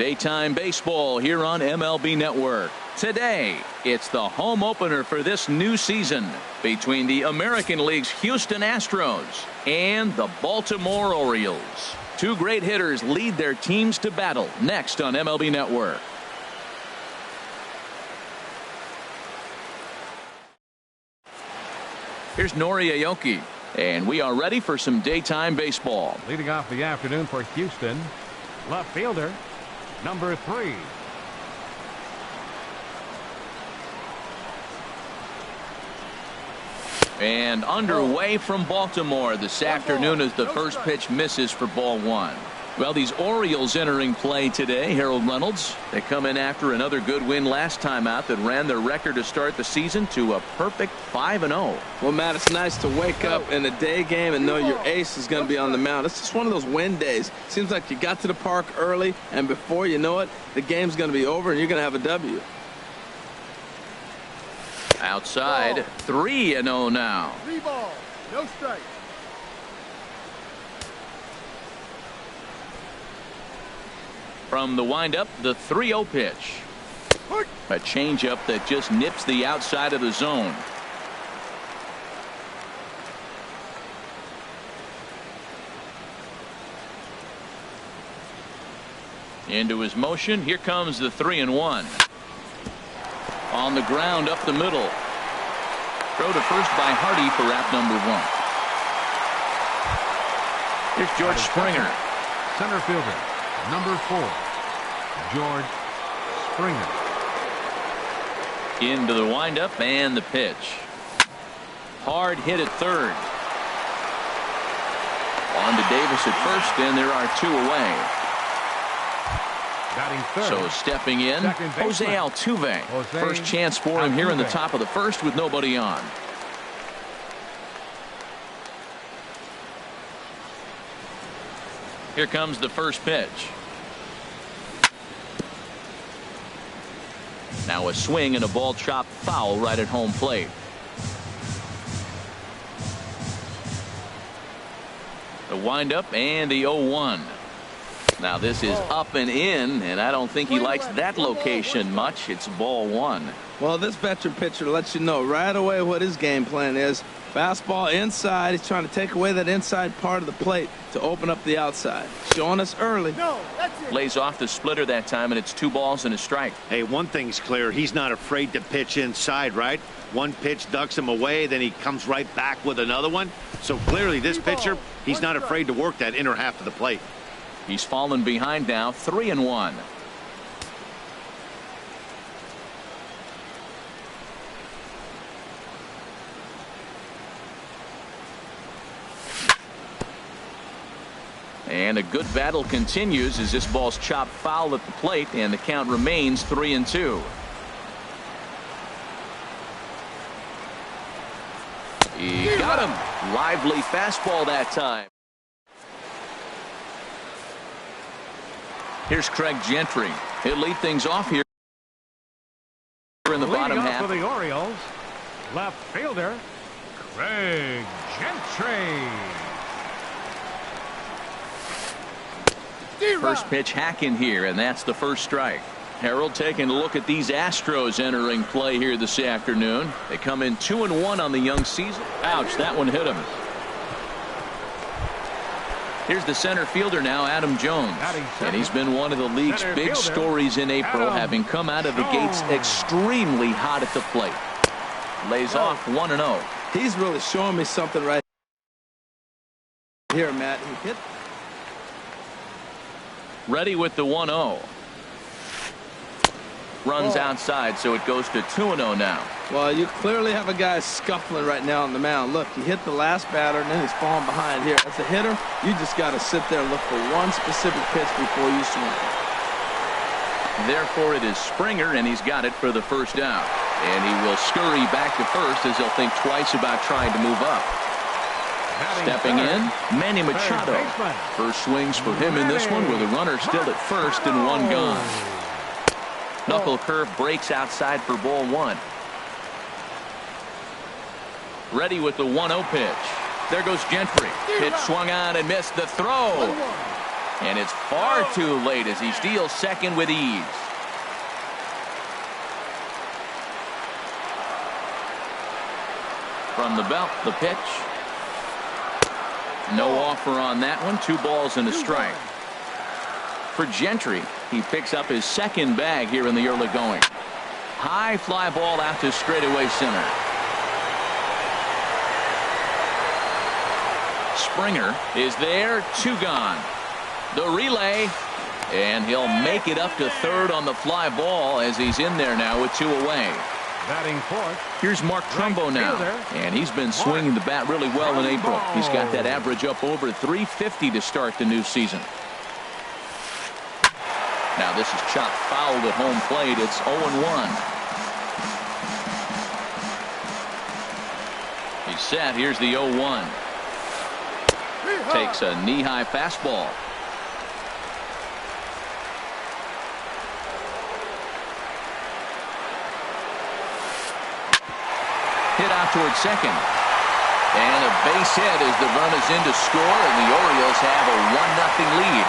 Daytime baseball here on MLB Network. Today, it's the home opener for this new season between the American League's Houston Astros and the Baltimore Orioles. Two great hitters lead their teams to battle next on MLB Network. Here's Nori Aoki, and we are ready for some daytime baseball. Leading off the afternoon for Houston, left fielder, number 3. And underway from Baltimore this afternoon as the first pitch misses for ball 1. Well, these Orioles entering play today, Harold Reynolds. They come in after another good win last time out that ran their record to start the season to a perfect 5-0. Well, Matt, it's nice to wake up in a day game and know your ace is going to be on the mound. It's just one of those win days. Seems like you got to the park early, and before you know it, the game's going to be over and you're going to have a W. Outside, 3-0 now. 3 balls, no strike. From the windup, the 3-0 pitch. A changeup that just nips the outside of the zone. Into his motion. Here comes the 3-1. On the ground up the middle. Throw to first by Hardy for wrap number 1. Here's George Springer. Center fielder, number 4, George Springer. Into the windup and the pitch. Hard hit at third. On to Davis at first, and there are 2 away. Batting third. So stepping in, Jose Altuve. First chance for him here in the top of the first with nobody on. Here comes the first pitch. Now a swing and a ball chopped foul right at home plate. The windup and the 0-1. Now this is up and in, and I don't think he likes that location much. It's ball 1. Well, this veteran pitcher lets you know right away what his game plan is. Fastball inside. He's trying to take away that inside part of the plate to open up the outside. Showing us early. No, that's it. Lays off the splitter that time, and it's 2 balls and a strike. Hey, one thing's clear. He's not afraid to pitch inside, right? One pitch ducks him away, then he comes right back with another one. So clearly this pitcher, he's not afraid to work that inner half of the plate. He's fallen behind now, 3-1. And a good battle continues as this ball's chopped foul at the plate, and the count remains 3-2. He got him. Lively fastball that time. Here's Craig Gentry. He'll lead things off here in the bottom half. For the Orioles, left fielder, Craig Gentry. First pitch hacking here, and that's the first strike. Harold taking a look at these Astros entering play here this afternoon. They come in 2-1 on the young season. Ouch, that one hit him. Here's the center fielder now, Adam Jones. And he's been one of the league's big stories in April, having come out of the gates extremely hot at the plate. Lays off 1-0. He's really showing me something right here, Matt. He hit. Ready with the 1-0. Runs outside, so it goes to 2-0 now. Well, you clearly have a guy scuffling right now on the mound. Look, he hit the last batter, and then he's falling behind here. As a hitter, you just got to sit there and look for one specific pitch before you swing. Therefore, it is Springer, and he's got it for the first out. And he will scurry back to first as he'll think twice about trying to move up. Stepping in, Manny Machado. First swings for him in this one with a runner still at first and 1 gone. Knuckle curve breaks outside for ball 1. Ready with the 1-0 pitch. There goes Gentry. Pitch swung on and missed. The throw. And it's far too late as he steals second with ease. From the belt, the pitch. No offer on that one. 2 balls and a strike. For Gentry, he picks up his second bag here in the early going. High fly ball out to straightaway center. Springer is there. 2 gone. The relay, and he'll make it up to third on the fly ball as he's in there now with 2 away. Batting fourth. Here's Mark Trumbo now, and he's been swinging the bat really well in April. He's got that average up over 350 to start the new season. Now this is chopped foul at home plate. It's 0-1. He's set. Here's the 0-1. Takes a knee-high fastball. Hit out towards second. And a base hit as the run is in to score, and the Orioles have a 1-0 lead.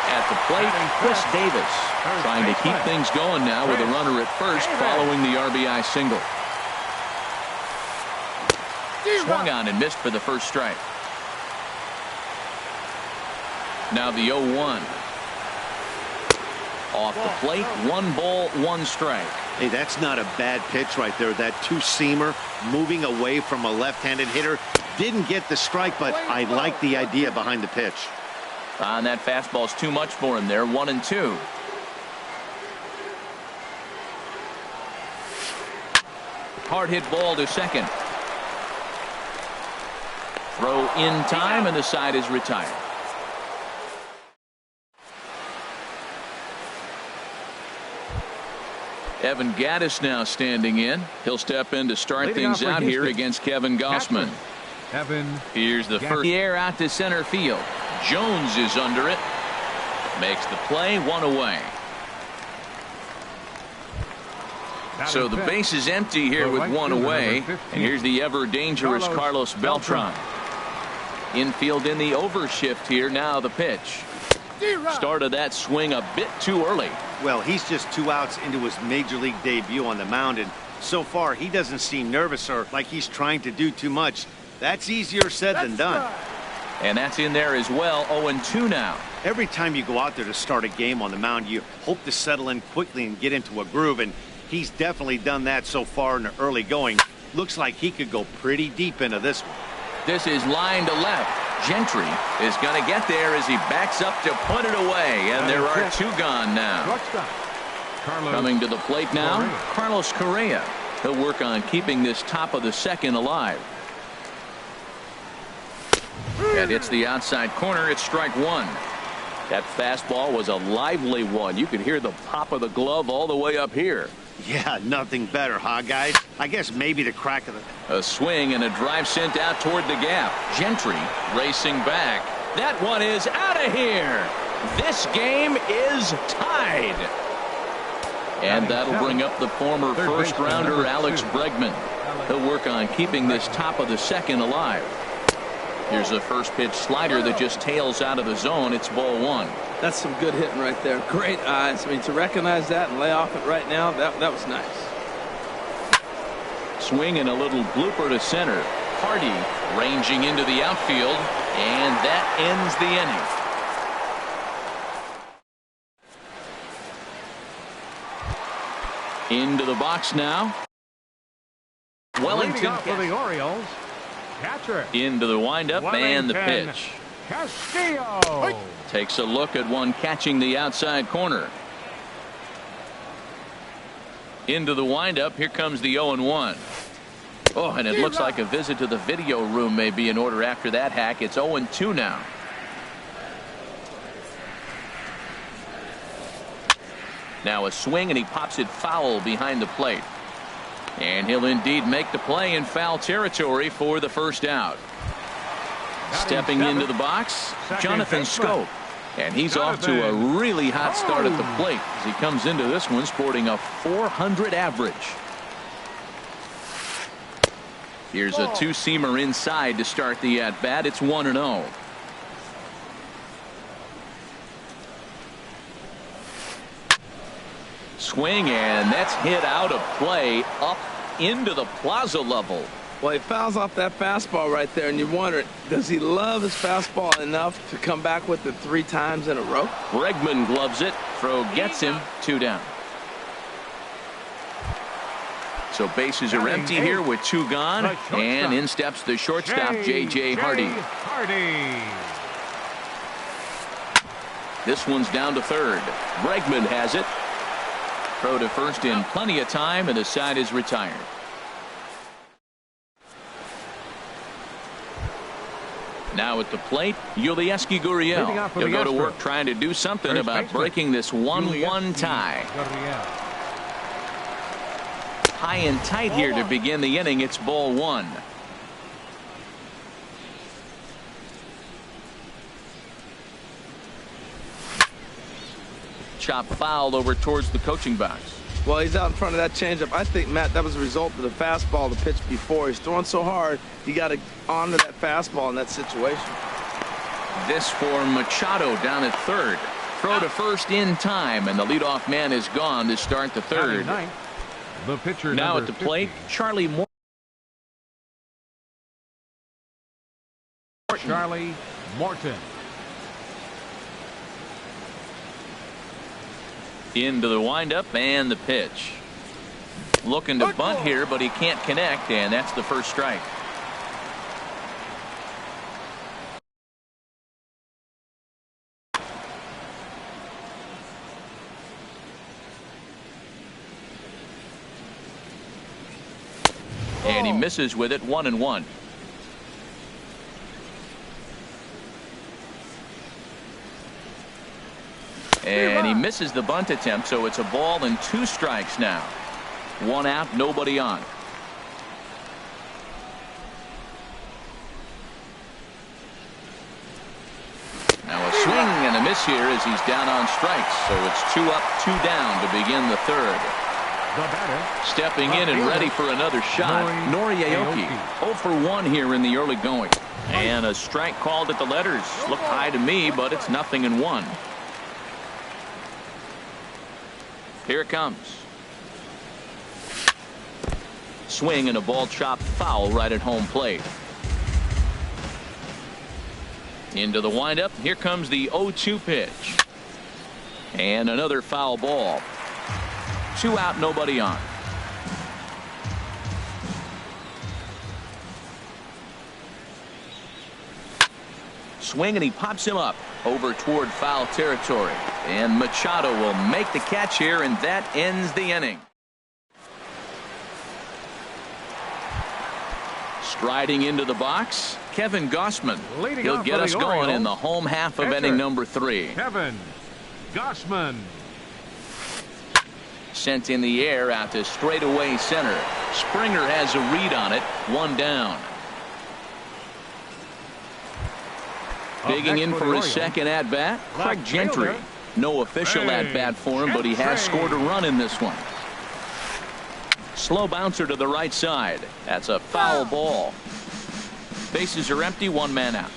At the plate, Chris Davis trying to keep things going now with a runner at first following the RBI single. Swung on and missed for the first strike. Now the 0-1. Off the plate, 1 ball, 1 strike. Hey, that's not a bad pitch right there. That 2-seamer moving away from a left-handed hitter. Didn't get the strike, but I like the idea behind the pitch. And that fastball's too much for him there. 1-2. Hard hit ball to second. Throw in time, and the side is retired. Evan Gattis now standing in. He'll step in to start things out here against Kevin Gossman. Here's the first. The air out to center field. Jones is under it. Makes the play. 1 away. So the base is empty here with 1 away. And here's the ever dangerous Carlos Beltran. Infield in the overshift here. Now the pitch. Started that swing a bit too early. Well, he's just 2 outs into his major league debut on the mound, and so far he doesn't seem nervous or like he's trying to do too much. That's easier said than done. And that's in there as well. 0-2 now. Every time you go out there to start a game on the mound, you hope to settle in quickly and get into a groove, and he's definitely done that so far in the early going. Looks like he could go pretty deep into this one. This is line to left. Gentry is going to get there as he backs up to put it away, and there are 2 gone now. Coming to the plate now, Carlos Correa. He'll work on keeping this top of the second alive. And hits the outside corner. It's strike 1. That fastball was a lively one. You could hear the pop of the glove all the way up here. Yeah, nothing better, huh, guys? I guess maybe the crack of the... A swing and a drive sent out toward the gap. Gentry racing back. That one is out of here. This game is tied. And that'll bring up the former first-rounder Alex Bregman. He'll work on keeping this top of the second alive. Here's a first pitch slider that just tails out of the zone. It's ball 1. That's some good hitting right there. Great eyes. I mean, to recognize that and lay off it right now, that was nice. Swing and a little blooper to center. Hardy ranging into the outfield, and that ends the inning. Into the box now. Wellington for the Orioles. Catcher. Into the windup and the pitch. Castillo takes a look at one catching the outside corner. Into the windup. Here comes the 0-1. Oh, and it looks like a visit to the video room may be in order after that hack. It's 0-2 now. Now a swing, and he pops it foul behind the plate. And he'll indeed make the play in foul territory for the first out. Stepping into the box, Jonathan Scope. And he's off to a really hot start at the plate as he comes into this one sporting a .400 average. Here's a two-seamer inside to start the at-bat. It's 1-0. Swing, and that's hit out of play up into the plaza level. Well, he fouls off that fastball right there, and you wonder, does he love his fastball enough to come back with it 3 times in a row? Bregman gloves it. Throw gets him. 2 down. So bases are empty here with 2 gone, and in steps the shortstop, J.J. Hardy. This one's down to third. Bregman has it. Throw to first in plenty of time, and the side is retired. Now at the plate, Yulieski Gurriel. He'll go to work trying to do something about breaking this 1-1 tie. High and tight here to begin the inning. It's ball 1. Chop foul over towards the coaching box. Well, he's out in front of that changeup. I think, Matt, that was a result of the fastball, the pitch before. He's throwing so hard, you got to honor that fastball in that situation. This for Machado down at third. Throw to first in time, and the leadoff man is gone to start the third. The pitcher now at the plate, Charlie Morton. Charlie Morton. Into the windup and the pitch. Looking to bunt here, but he can't connect, and that's the first strike. And he misses with it. 1-1. And he misses the bunt attempt, so it's a ball and 2 strikes now. 1 out, nobody on. Now a swing and a miss here as he's down on strikes, so it's 2 up, 2 down to begin the third. Stepping in and ready for another shot, Nori Aoki. 0 for 1 here in the early going. And a strike called at the letters. Looked high to me, but it's 0-1. Here it comes. Swing and a ball chopped foul right at home plate. Into the windup. Here comes the 0-2 pitch. And another foul ball. 2 out, nobody on. Swing and he pops him up over toward foul territory. And Machado will make the catch here, and that ends the inning. Striding into the box, Kevin Gausman. He'll get us going in the home half of inning number 3. Kevin Gausman. Sent in the air out to straightaway center. Springer has a read on it. 1 down. Digging in for his second at-bat, Craig Gentry. No official at-bat for him, but he has scored a run in this one. Slow bouncer to the right side. That's a foul ball. Bases are empty, 1 man out.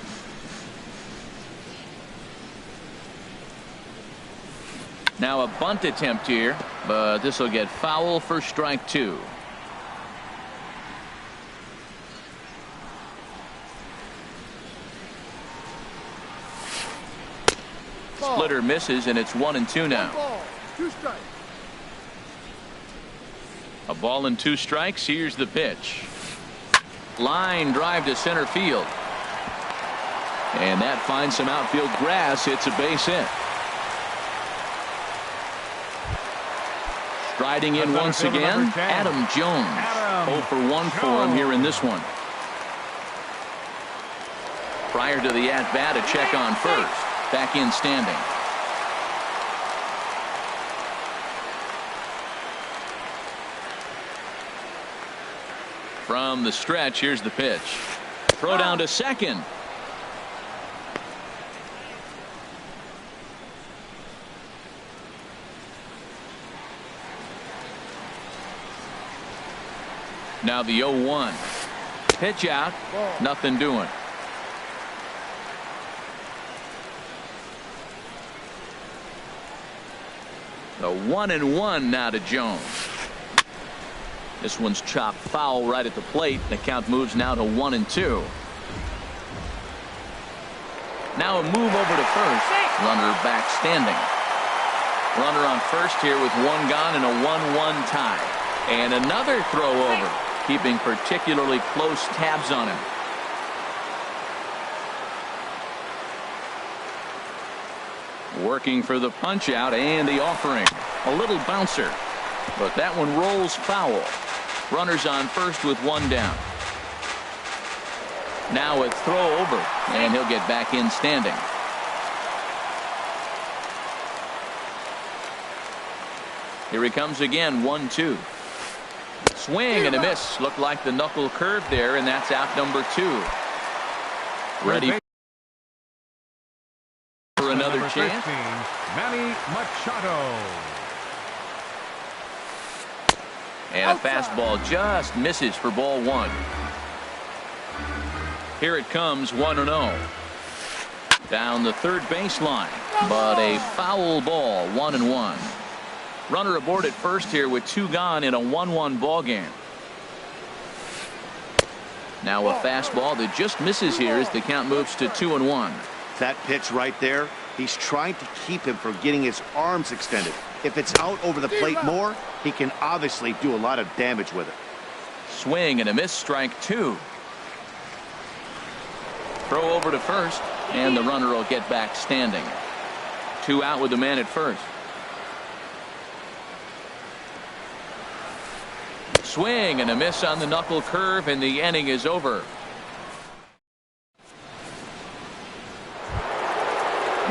Now a bunt attempt here, but this will get foul for strike 2. Splitter misses, and it's 1-2 now. 2 strikes. A ball and 2 strikes. Here's the pitch. Line drive to center field. And that finds some outfield grass. It's a base hit. Striding in once again, Adam Jones. 0 for 1 for him here in this one. Prior to the at-bat, a check on first. Back in standing. From the stretch, here's the pitch. Throw down to second. Now the 0-1. pitch out. Nothing doing. The 1-1 now to Jones. This one's chopped foul right at the plate. The count moves now to 1-2. Now a move over to first. Runner back standing. Runner on first here with one gone and a 1-1 tie. And another throw over, keeping particularly close tabs on him. Working for the punch out and the offering. A little bouncer, but that one rolls foul. Runners on first with one down. Now a throw over, and he'll get back in standing. Here he comes again, 1-2. Swing and a miss. Looked like the knuckle curve there, and that's out number 2. Ready for another chance. 13, Manny Machado. And a fastball just misses for ball 1. Here it comes, 1-0. Down the third baseline, but a foul ball, 1-1. Runner aboard at first here with 2 gone in a 1-1 ball game. Now a fastball that just misses here as the count moves to 2-1. That pitch right there, he's trying to keep him from getting his arms extended. If it's out over the plate more, he can obviously do a lot of damage with it. Swing and a miss, strike 2. Throw over to first, and the runner will get back standing. 2 out with the man at first. Swing and a miss on the knuckle curve, and the inning is over.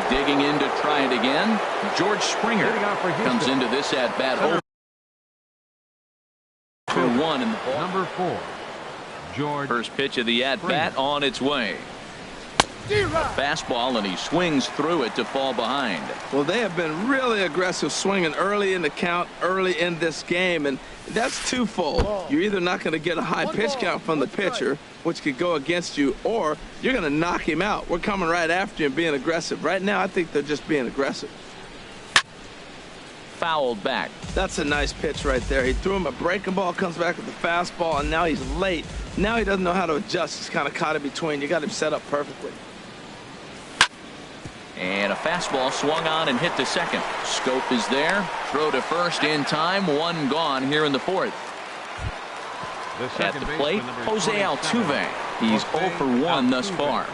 Digging in to try it again. George Springer comes into this at bat 0-1 in the ball. Number 4, George. First pitch of the at bat on its way. A fastball, and he swings through it to fall behind. Well, they have been really aggressive swinging early in the count, early in this game, and that's twofold. You're either not going to get a high pitch count from the pitcher, which could go against you, or you're going to knock him out. We're coming right after you and being aggressive. Right now, I think they're just being aggressive. Fouled back. That's a nice pitch right there. He threw him a breaking ball, comes back with the fastball, and now he's late. Now he doesn't know how to adjust. He's kind of caught in between. You got him set up perfectly. And a fastball swung on and hit to second. Scope is there. Throw to first in time. 1 gone here in the 4th. At the plate, Jose Altuve. He's 0 for 1 thus far.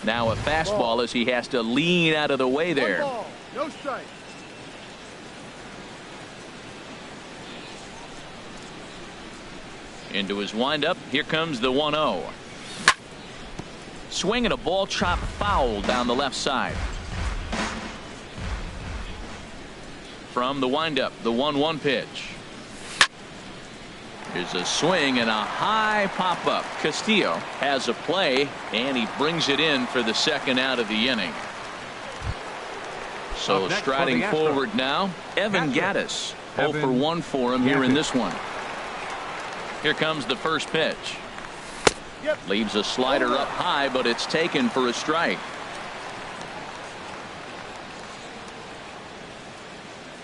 Now a fastball as he has to lean out of the way there. No strike. Into his windup. Here comes the 1-0. Swing and a ball chopped foul down the left side. From the windup, the 1-1 pitch. Here's a swing and a high pop up. Castillo has a play, and he brings it in for the second out of the inning. So striding forward now, Evan Gattis. 0 for 1 for him here in this one. Here comes the first pitch. Leaves a slider up high, but it's taken for a strike.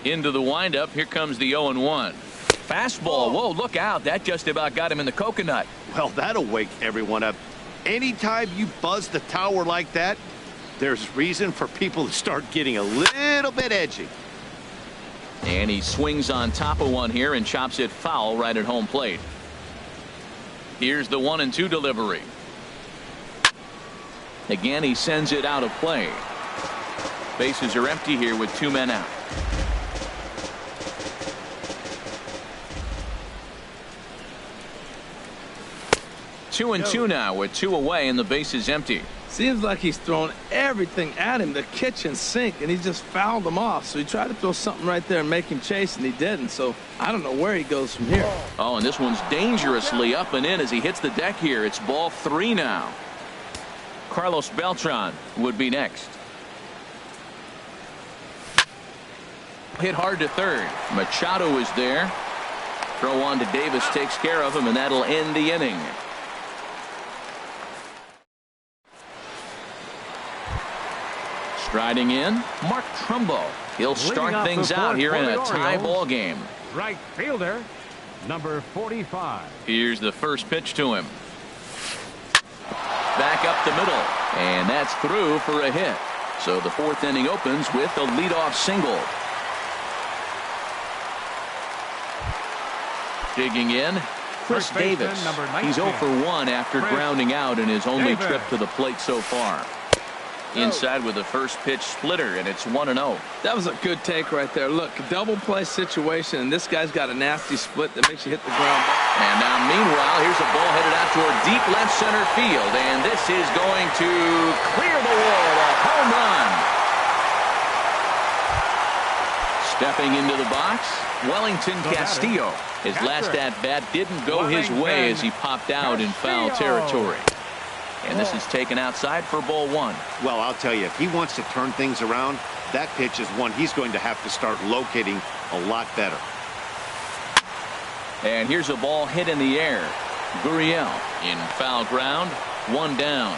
Into the windup. Here comes the 0-1. Fastball. Whoa, look out. That just about got him in the coconut. Well, that'll wake everyone up. Anytime you buzz the tower like that, there's reason for people to start getting a little bit edgy. And he swings on top of one here and chops it foul right at home plate. Here's the 1-2 delivery. Again, he sends it out of play. Bases are empty here with 2 men out. Two and 2 now with 2 away and the base is empty. Seems like he's thrown everything at him, the kitchen sink, and he just fouled them off. So he tried to throw something right there and make him chase, and he didn't. So I don't know where he goes from here. Oh, and this one's dangerously up and in as he hits the deck here. It's ball 3 now. Carlos Beltran would be next. hit hard to third. Machado is there. Throw on to Davis takes care of him, and that'll end the inning. Striding in, Mark Trumbo. He'll start things out here in a tie ball game. Right fielder, number 45. Here's the first pitch to him. Back up the middle, and that's through for a hit. So the fourth inning opens with a leadoff single. Digging in, Chris Davis. He's 0 for 1 after grounding out in his only trip to the plate so far. Inside with the first pitch splitter, and it's 1-0. That was a good take right there. Look, double play situation, and this guy's got a nasty split that makes you hit the ground. And now, meanwhile, here's a ball headed out toward deep left center field, and this is going to clear the wall. A home run. Stepping into the box, Wellington Castillo. His last at-bat didn't go his way as he popped out in foul territory. And this is taken outside for ball one. Well, I'll tell you, if he wants to turn things around, that pitch is one he's going to have to start locating a lot better. And here's a ball hit in the air. Gurriel in foul ground, one down.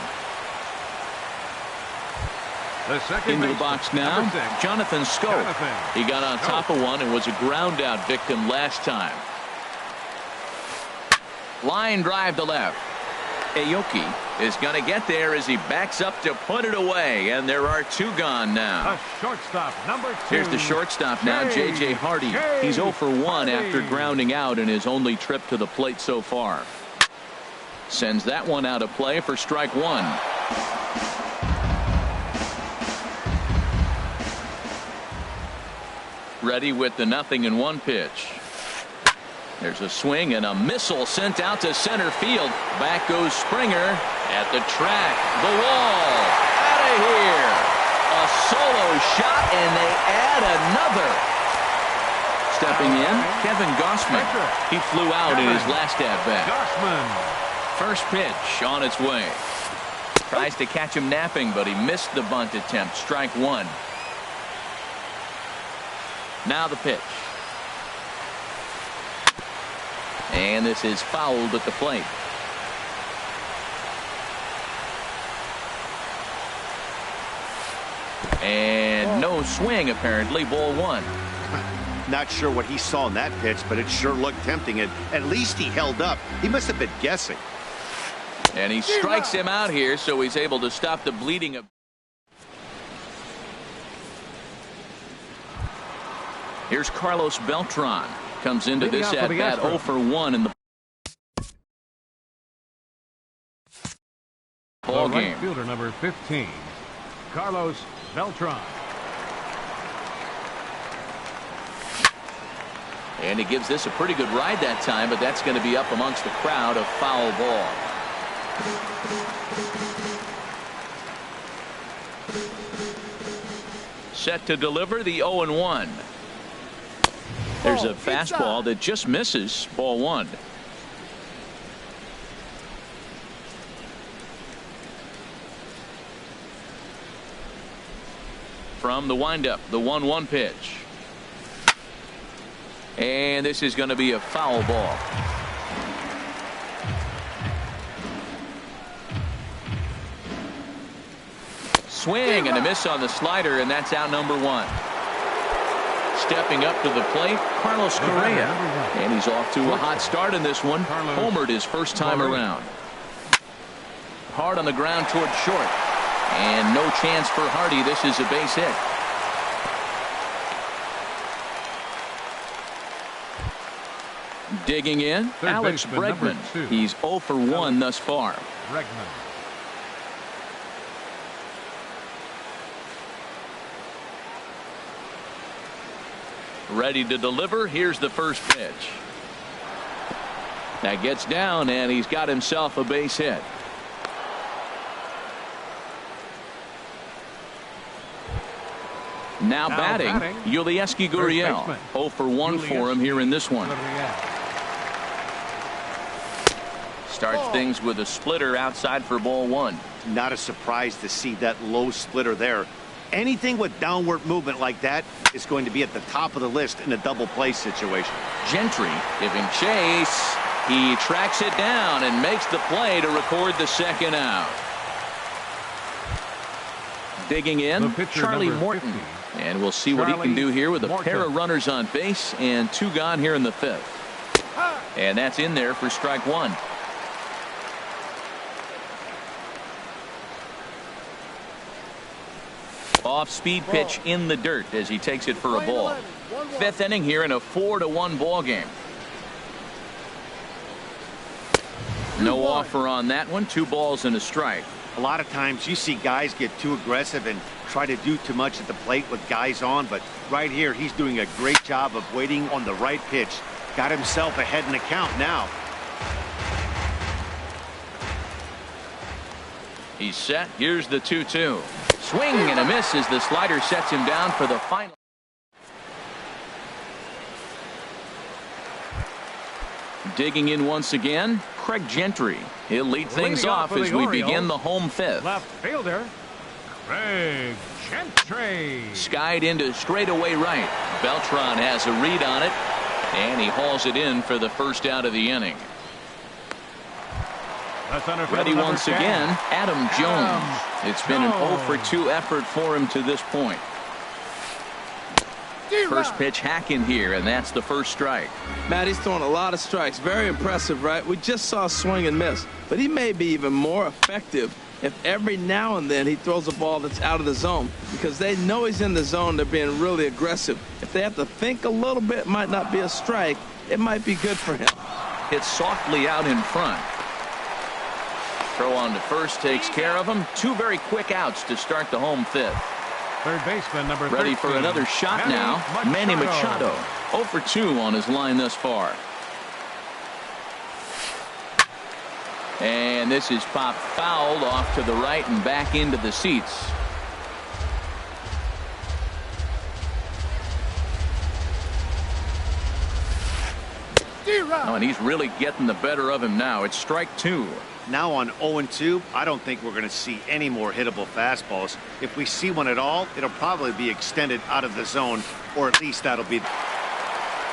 Into the box now, Jonathan Schoop. He got on top of one and was a ground out victim last time. Line drive to left. Aoki is going to get there as he backs up to put it away, and there are two gone now. A shortstop, number 2. Here's the shortstop now, J.J. Hardy. He's 0 for 1 after grounding out in his only trip to the plate so far. Sends that one out of play for strike one. Ready with the 0-1 pitch. There's a swing and a missile sent out to center field. Back goes Springer at the track. The wall. Out of here. A solo shot, and they add another. Stepping in, Kevin Gausman. He flew out in his last at-bat. First pitch on its way. Tries to catch him napping, but he missed the bunt attempt. Strike one. Now the pitch. And this is fouled at the plate. And no swing, apparently. Ball one. Not sure what he saw in that pitch, but it sure looked tempting. And at least he held up. He must have been guessing. And he strikes him out here, so he's able to stop the bleeding. Here's Carlos Beltran. Comes into this at-bat 0 for 1 in the ball game. Right fielder number 15, Carlos Beltran. And he gives this a pretty good ride that time, but that's going to be up amongst the crowd. A foul ball. Set to deliver the 0-1. There's a fastball that just misses. Ball one. From the windup, the 1-1 pitch. And this is going to be a foul ball. Swing and a miss on the slider, and that's out number one. Stepping up to the plate, Carlos Correa. And he's off to a hot start in this one. Homered his first time around. Hard on the ground toward short. And no chance for Hardy. This is a base hit. Digging in, Alex Bregman. He's 0 for 1 thus far. Ready to deliver. Here's the first pitch. That gets down, and he's got himself a base hit. Now batting, Yulieski Gurriel. 0 for 1 for him here in this one. Starts things with a splitter outside for ball one. Not a surprise to see that low splitter there. Anything with downward movement like that is going to be at the top of the list in a double play situation. Gentry giving chase. He tracks it down and makes the play to record the second out. Digging in, Charlie Morton. 50. And we'll see what he can do here with a pair of runners on base and 2 gone here in the 5th. And that's in there for strike 1. Off-speed pitch in the dirt as he takes it for a ball. 5th inning here in a 4-1 ball game. No offer on that one. 2 balls and a strike. A lot of times you see guys get too aggressive and try to do too much at the plate with guys on, but right here he's doing a great job of waiting on the right pitch. Got himself ahead in the count now. He's set. Here's the 2-2. Swing and a miss as the slider sets him down for the final. Digging in once again, Craig Gentry. He'll lead things off as we begin the home 5th. Left fielder, Craig Gentry. Skied into straightaway right. Beltran has a read on it, and he hauls it in for the first out of the inning. Ready once again, Adam Jones. It's been an 0-for-2 effort for him to this point. First pitch hacking here, and that's the first strike. Matt, he's throwing a lot of strikes. Very impressive, right? We just saw a swing and miss, but he may be even more effective if every now and then he throws a ball that's out of the zone, because they know he's in the zone. They're being really aggressive. If they have to think a little bit, it might not be a strike. It might be good for him. Hits softly out in front. Throw on to first takes care of him. 2 very quick outs to start the home 5th. Third baseman number 13. Ready for another shot now. Manny Machado. 0-for-2 on his line thus far. And this is popped fouled off to the right and back into the seats. Oh, and he's really getting the better of him now. It's strike 2. Now on 0-2, I don't think we're going to see any more hittable fastballs. If we see one at all, it'll probably be extended out of the zone, or at least that'll be.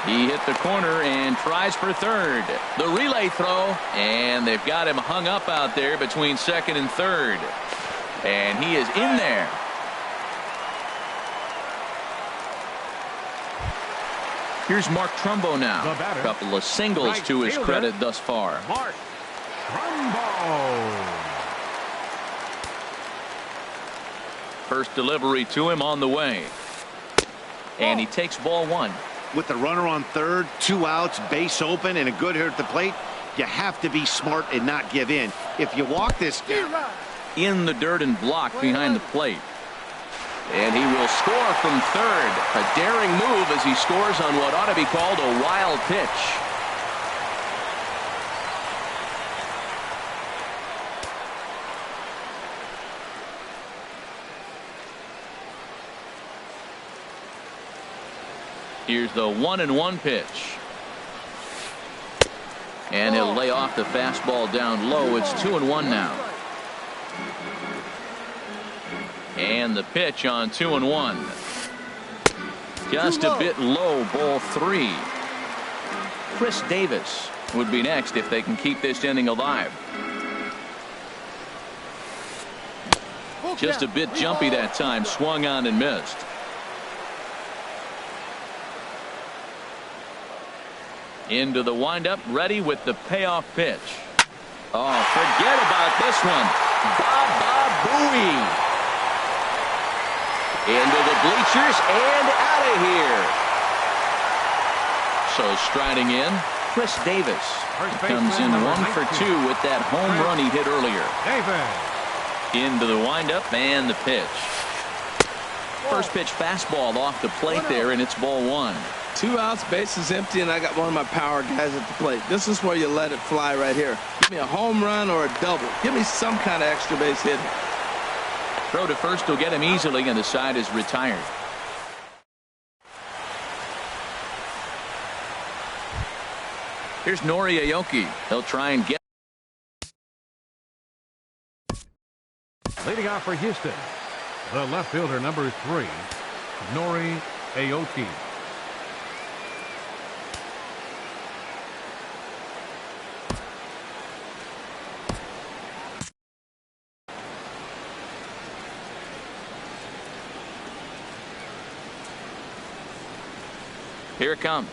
He hit the corner and tries for third. The relay throw, and they've got him hung up out there between second and third. And he is in there. Here's Mark Trumbo now. A couple of singles to his credit thus far. Mark Trumbo. First delivery to him on the way. And he takes ball 1. With the runner on third, 2 outs, base open, and a good hitter at the plate, you have to be smart and not give in. If you walk this guy in the dirt and blocked behind the plate. And he will score from third. A daring move as he scores on what ought to be called a wild pitch. Here's the 1-1 pitch. And he'll lay off the fastball down low. It's 2-1 now. And the pitch on 2-1. Just a bit low, ball 3. Chris Davis would be next if they can keep this inning alive. Just a bit jumpy that time. Swung on and missed. Into the windup, ready with the payoff pitch. Oh, forget about this one. Baba Booey. Into the bleachers and out of here. So striding in, Chris Davis comes in 1 for 2 with that home run he hit earlier. Into the windup and the pitch. First pitch fastball off the plate there, and it's ball 1. 2 outs, bases empty, and I got one of my power guys at the plate. This is where you let it fly right here. Give me a home run or a double. Give me some kind of extra base hit. Throw to first will get him easily, and the side is retired. Here's Nori Aoki. He'll try and get. Leading off for Houston, The left fielder, number 3, Nori Aoki. Here it comes.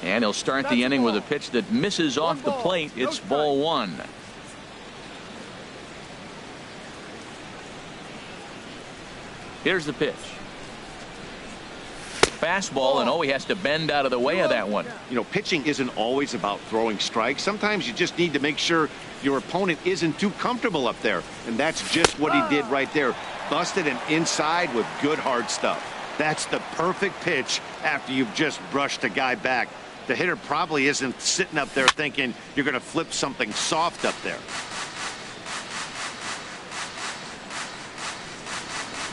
And he'll start the inning with a pitch that misses off the plate. It's ball 1. Here's the pitch. Fastball, and he has to bend out of the way of that one. You know, pitching isn't always about throwing strikes. Sometimes you just need to make sure your opponent isn't too comfortable up there. And that's just what he did right there. Busted him inside with good hard stuff. That's the perfect pitch after you've just brushed a guy back. The hitter probably isn't sitting up there thinking you're going to flip something soft up there.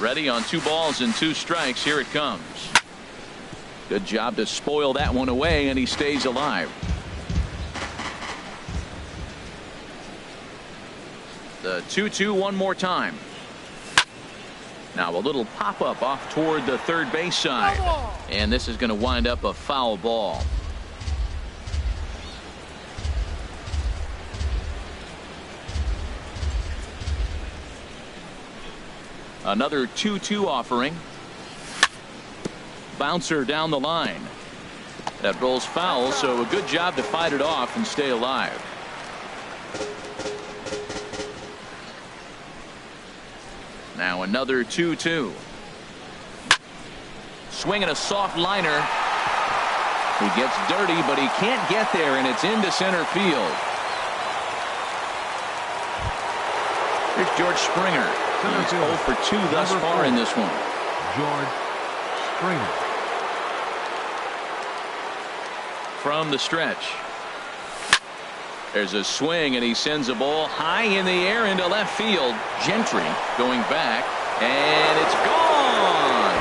Ready on 2 balls and 2 strikes. Here it comes. Good job to spoil that one away, and he stays alive. The 2-2 one more time. Now a little pop-up off toward the third base side. And this is going to wind up a foul ball. Another 2-2 offering. Bouncer down the line. That rolls foul, so a good job to fight it off and stay alive. Now another 2-2. Swinging a soft liner. He gets dirty, but he can't get there, and it's into center field. Here's George Springer. He's 0 for 2 thus far in this one. George Springer. From the stretch. There's a swing, and he sends a ball high in the air into left field. Gentry going back, and it's gone.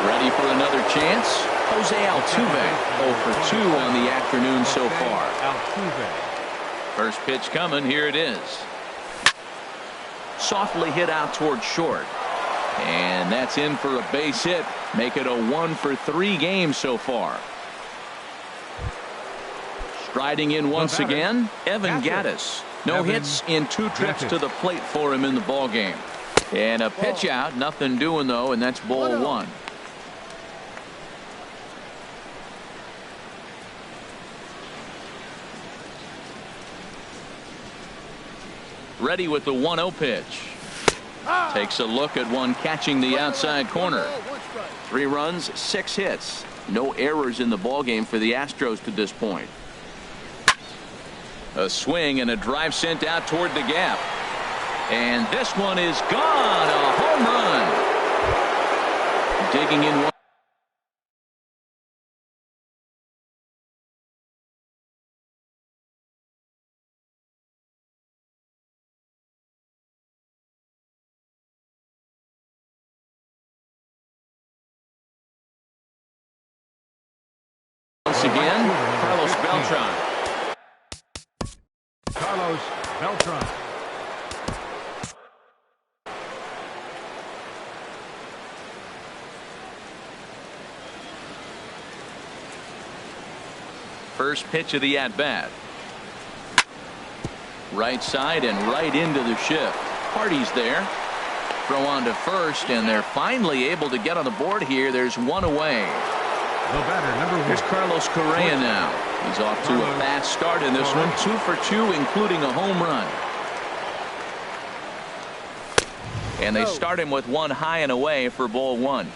Ready for another chance? Jose Altuve, 0 for 2 on the afternoon so far. Altuve. First pitch coming. Here it is. Softly hit out toward short. And that's in for a base hit. Make it a 1 for 3 game so far. Striding in once again, Evan Gattis. No hits in 2 trips to the plate for him in the ball game. And a pitch out, nothing doing though, and that's ball 1. Ready with the 1-0 pitch. Takes a look at one catching the outside corner. 3 runs, 6 hits. No errors in the ball game for the Astros to this point. A swing and a drive sent out toward the gap. And this one is gone. A home run. Digging in one. Once again, Carlos Beltran. Carlos Beltran. First pitch of the at-bat. Right side and right into the shift. Hardy's there. Throw on to first, and they're finally able to get on the board here. There's 1 away. The batter, number 1. Here's Carlos Correa now. He's off to a fast start in this one. 2 for 2, including a home run. And they start him with 1 high and away for ball 1.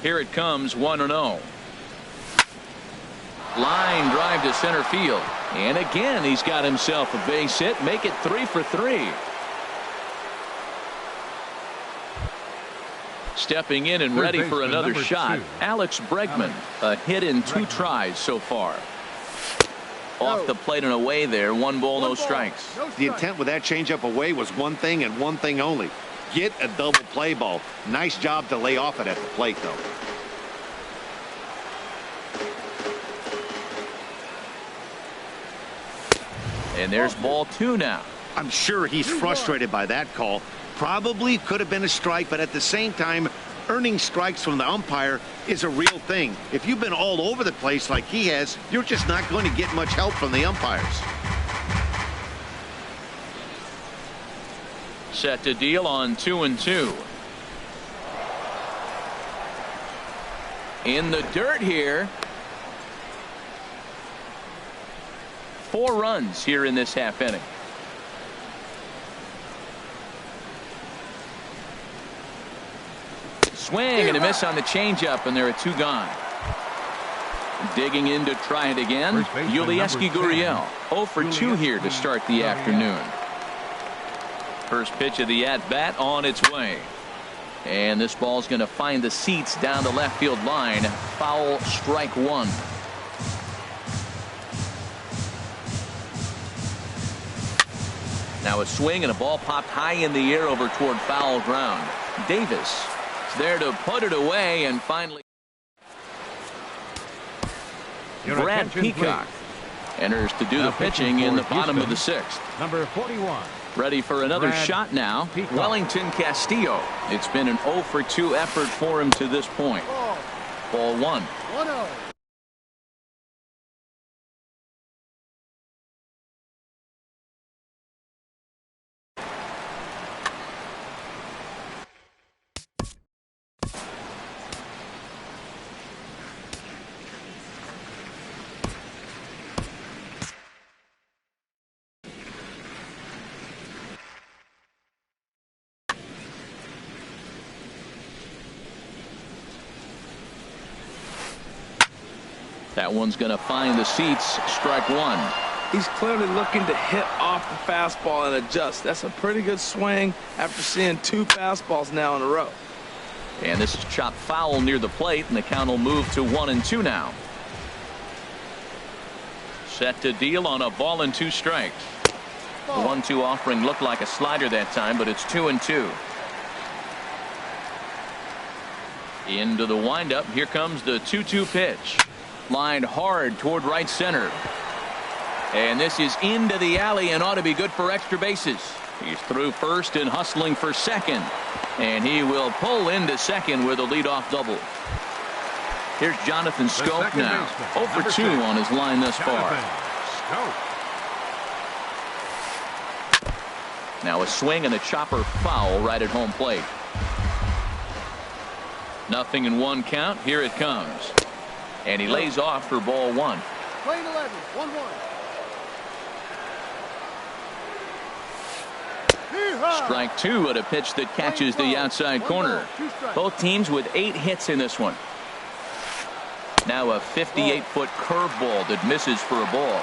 Here it comes, 1-0. Line drive to center field. And again, he's got himself a base hit. Make it 3 for 3. Stepping in and ready for another shot, Alex Bregman. A hit in 2 tries so far. Off the plate and away there. 1 ball, no strikes. The intent with that changeup away was one thing and one thing only. Get a double play ball. Nice job to lay off it at the plate, though. And there's ball 2 now. I'm sure he's frustrated by that call. Probably could have been a strike, but at the same time, earning strikes from the umpire is a real thing. If you've been all over the place like he has, you're just not going to get much help from the umpires. Set to deal on 2-2. In the dirt here. 4 runs here in this half inning. Swing and a miss on the changeup, and there are 2 gone. Digging in to try it again. Yulieski Gurriel 0 for 2 here to start the afternoon. First pitch of the at-bat on its way. And this ball's going to find the seats down the left field line. Foul, strike 1. Now a swing and a ball popped high in the air over toward foul ground. Davis is there to put it away, and finally Brad Peacock enters to do the pitching in the bottom of the 6th. Number 41. Ready for another shot now. Wellington Castillo. It's been an 0 for 2 effort for him to this point. Ball 1. 1-0. That one's going to find the seats. Strike 1. He's clearly looking to hit off the fastball and adjust. That's a pretty good swing after seeing 2 fastballs now in a row. And this is chopped foul near the plate, and the count will move to 1-2 now. Set to deal on a ball and 2 strikes. The 1-2 offering looked like a slider that time, but it's 2-2. Into the windup. Here comes the 2-2 pitch. Lined hard toward right center. And this is into the alley and ought to be good for extra bases. He's through first and hustling for second. And he will pull into second with a leadoff double. Here's Jonathan Scope now. 0 for 2 on his line thus far. Now a swing and a chopper foul right at home plate. 0-1 count. Here it comes. And he lays off for ball 1. Plane 11, 1-1. Strike 2 at a pitch that catches the outside corner. Both teams with 8 hits in this one. Now a 58-foot curveball that misses for a ball.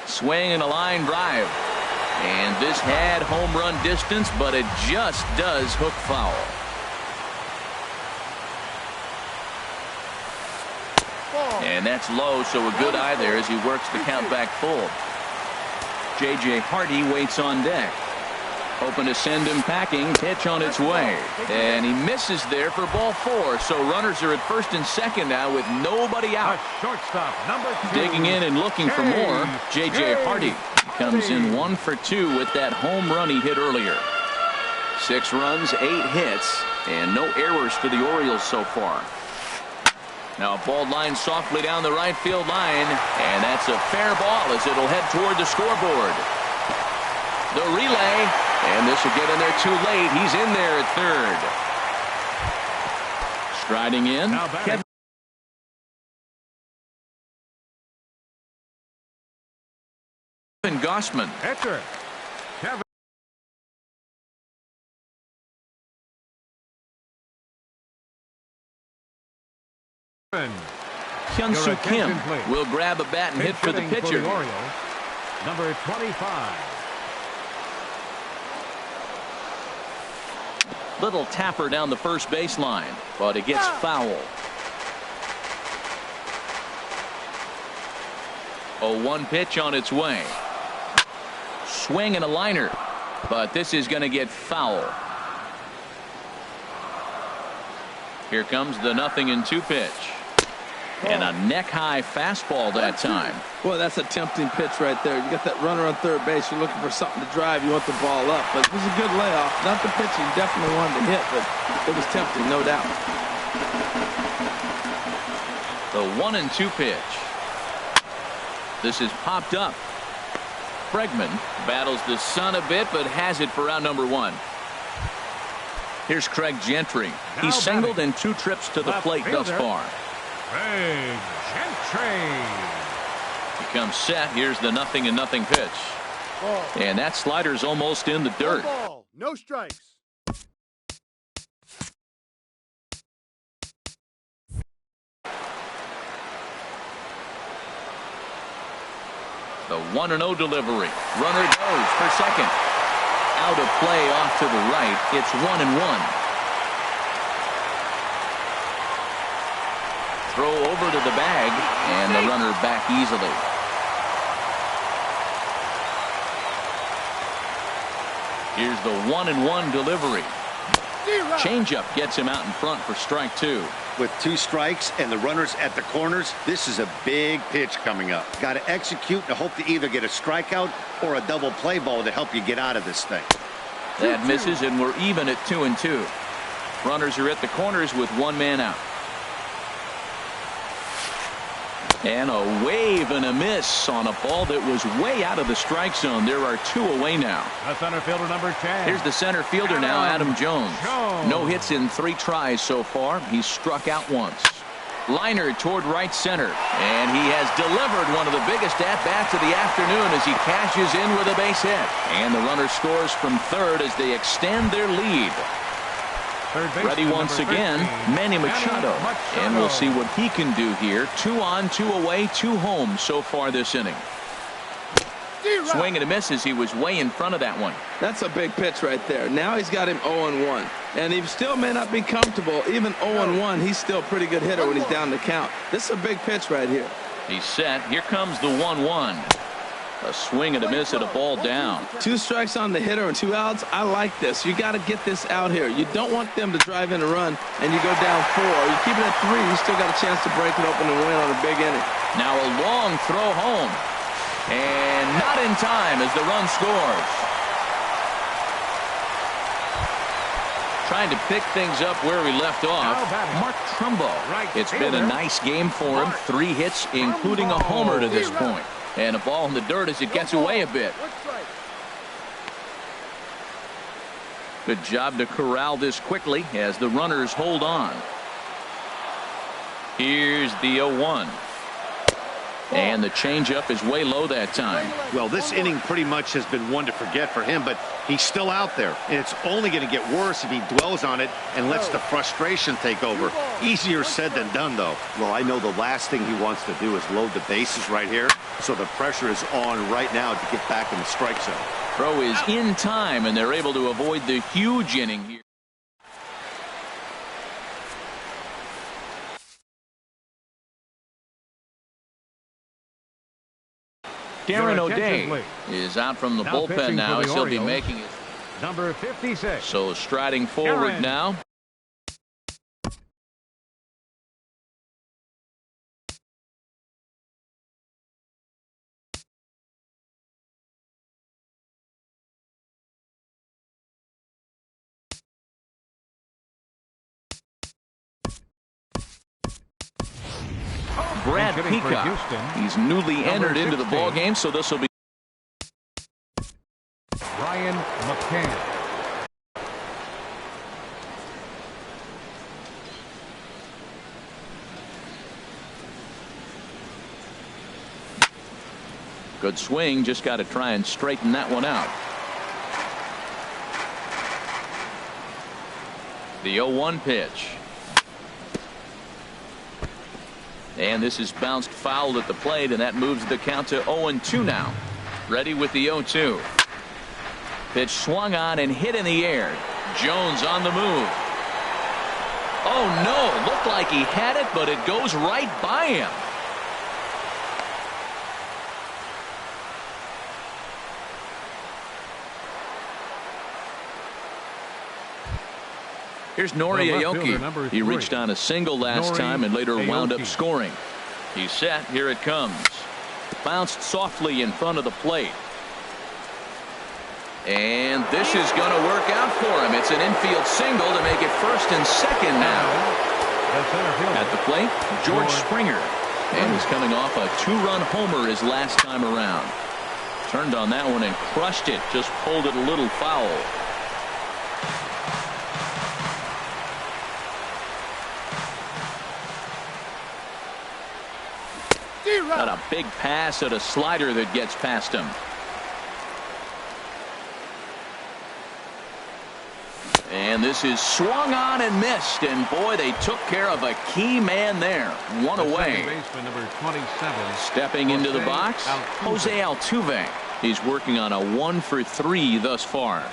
Swing and a line drive. And this had home run distance, but it just does hook foul. And that's low, so a good eye there as he works the count back full. J.J. Hardy waits on deck. Hoping to send him packing. Pitch on its way. And he misses there for ball 4. So runners are at first and second now with nobody out. Shortstop, number 2. Digging in and looking for more. J.J. Hardy comes in 1 for 2 with that home run he hit earlier. 6 runs, 8 hits, and no errors for the Orioles so far. Now a ball line softly down the right field line, and that's a fair ball as it'll head toward the scoreboard. The relay, and this will get in there too late. He's in there at third. Striding in, Kevin Gossman. Pitcher, Kevin. Hyun-Soo Kim will grab a bat and hit for the pitcher. For the Orioles, number 25. Little tapper down the first baseline, but it gets foul. 0-1 pitch on its way. Swing and a liner, but this is going to get foul. Here comes the 0-2 pitch. And a neck-high fastball that time. Well, that's a tempting pitch right there. You got that runner on third base. You're looking for something to drive. You want the ball up. But it was a good layoff. Not the pitch he definitely wanted to hit, but it was tempting, no doubt. The 1-2 pitch. This is popped up. Bregman battles the sun a bit, but has it for out number 1. Here's Craig Gentry. He's singled in 2 trips to the plate thus far. Craig Gentry. He comes set. Here's the 0-0 pitch. Ball. And that slider's almost in the dirt. One ball, no strikes. The 1-0 delivery. Runner goes for second. Out of play off to the right. It's 1-1. Throw over to the bag, and the runner back easily. Here's the 1-1 delivery. Changeup gets him out in front for strike 2. With 2 strikes and the runners at the corners, this is a big pitch coming up. Got to execute and hope to either get a strikeout or a double play ball to help you get out of this thing. That misses, and we're even at 2-2. Runners are at the corners with 1 man out. And a wave and a miss on a ball that was way out of the strike zone. There are 2 away now. The center fielder, number 10. Here's the center fielder now, Adam Jones. No hits in 3 tries so far. He's struck out once. Liner toward right center. And he has delivered one of the biggest at-bats of the afternoon as he cashes in with a base hit. And the runner scores from third as they extend their lead. Ready once again, Manny Machado. And we'll see what he can do here. 2 on, 2 away, 2 home so far this inning. Swing and a miss as he was way in front of that one. That's a big pitch right there. Now he's got him 0-1. And he still may not be comfortable. Even 0-1, he's still a pretty good hitter when he's down the count. This is a big pitch right here. He's set. Here comes the 1-1. A swing and a miss at a ball down. 2 strikes on the hitter and 2 outs. I like this. You got to get this out here. You don't want them to drive in a run and you go down 4. You keep it at 3. You still got a chance to break it open and win on a big inning. Now a long throw home. And not in time as the run scores. Trying to pick things up where we left off. Mark Trumbo. It's been a nice game for him. 3 hits, including a homer to this point. And a ball in the dirt as it gets away a bit. Good job to corral this quickly as the runners hold on. Here's the 0-1. And the changeup is way low that time. Well, this inning pretty much has been one to forget for him, but he's still out there. And it's only going to get worse if he dwells on it and lets the frustration take over. Easier said than done, though. Well, I know the last thing he wants to do is load the bases right here. So the pressure is on right now to get back in the strike zone. Throw is in time, and they're able to avoid the huge inning here. Darren O'Day is out from the bullpen now as he'll be making it. Number 56. So striding forward now. Brad Peacock. He's newly entered into the ball game, so this will be Ryan McCann. good swing. Just got to try and straighten that one out. The 0-1 pitch. And this is bounced foul at the plate, and that moves the count to 0-2 now. Ready with the 0-2. Pitch swung on and hit in the air. Jones on the move. Oh, no. Looked like he had it, but it goes right by him. Here's Nori Aoki. He reached on a single last time and later wound up scoring. He's set. Here it comes. Bounced softly in front of the plate. And this is going to work out for him. It's an infield single to make it first and second now. At the plate, George Springer. And he's coming off a 2-run homer his last time around. Turned on that one and crushed it. Just pulled it a little foul. Got a big pass at a slider that gets past him. And this is swung on and missed. And boy, they took care of a key man there. One away. Number 27. Stepping into the box, Jose Altuve. He's working on a 1-for-3 thus far.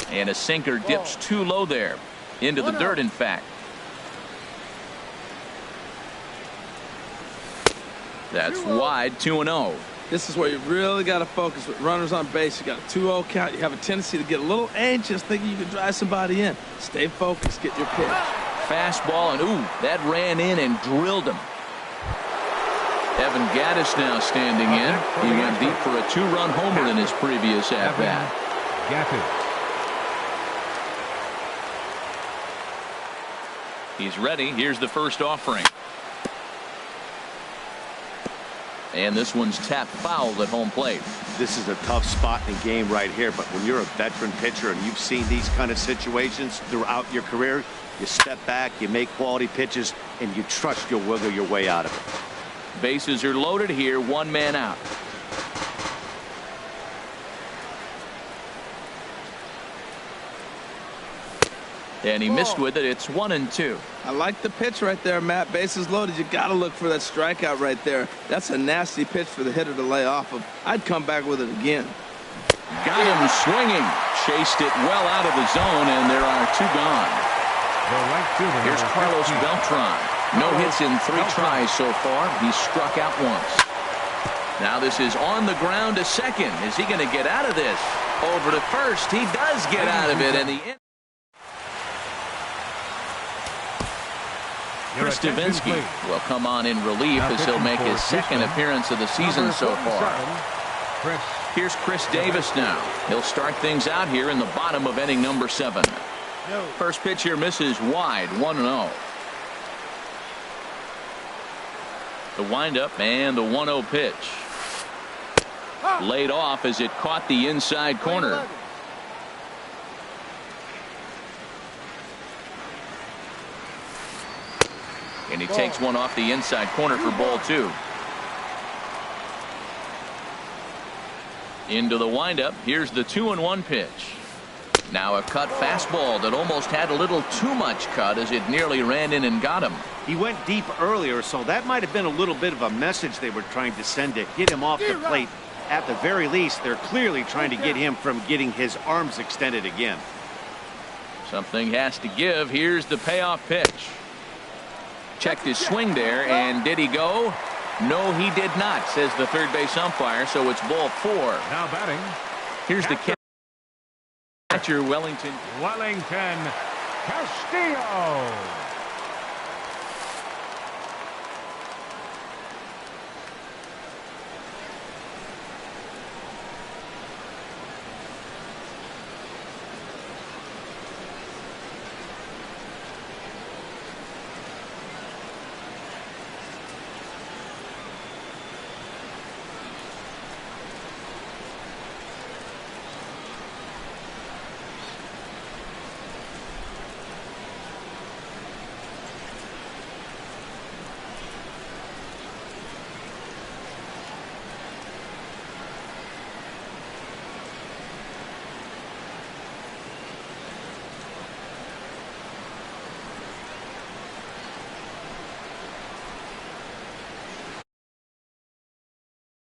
And a sinker dips too low there. Into the dirt, in fact. That's wide, 2-0. This is where you really got to focus with runners on base. You got a 2-0 count. You have a tendency to get a little anxious thinking you can drive somebody in. Stay focused. Get your pitch. Fastball, and ooh, that ran in and drilled him. Evan Gattis now standing in. He went deep for a 2-run homer in his previous at-bat. He's ready. Here's the first offering. And this one's tapped foul at home plate. This is a tough spot in the game right here, but when you're a veteran pitcher and you've seen these kind of situations throughout your career, you step back, you make quality pitches, and you trust you'll wiggle your way out of it. Bases are loaded here, 1 man out. And he missed with it. It's 1-2. I like the pitch right there, Matt. Bases loaded. You got to look for that strikeout right there. That's a nasty pitch for the hitter to lay off of. I'd come back with it again. Got him swinging. Chased it well out of the zone, and there are 2 gone. Here's Carlos Beltran. No hits in 3 tries so far. He's struck out once. Now this is on the ground to second. Is he going to get out of this? Over to first. He does get out of it, and the Chris Davinsky will come on in relief as he'll make his 2nd appearance of the season so far. Here's Chris Davis now. He'll start things out here in the bottom of inning number 7. First pitch here misses wide, 1-0. The windup and the 1-0 pitch. Laid off as it caught the inside corner. And he takes one off the inside corner for ball 2. Into the windup. Here's the 2-1 pitch. Now a cut fastball that almost had a little too much cut as it nearly ran in and got him. He went deep earlier, so that might have been a little bit of a message they were trying to send to get him off the plate. At the very least, they're clearly trying to get him from getting his arms extended again. Something has to give. Here's the payoff pitch. Checked his swing there, and did he go? No, he did not, says the third base umpire, so it's ball 4. Now batting. Here's the catcher, Wellington Castillo.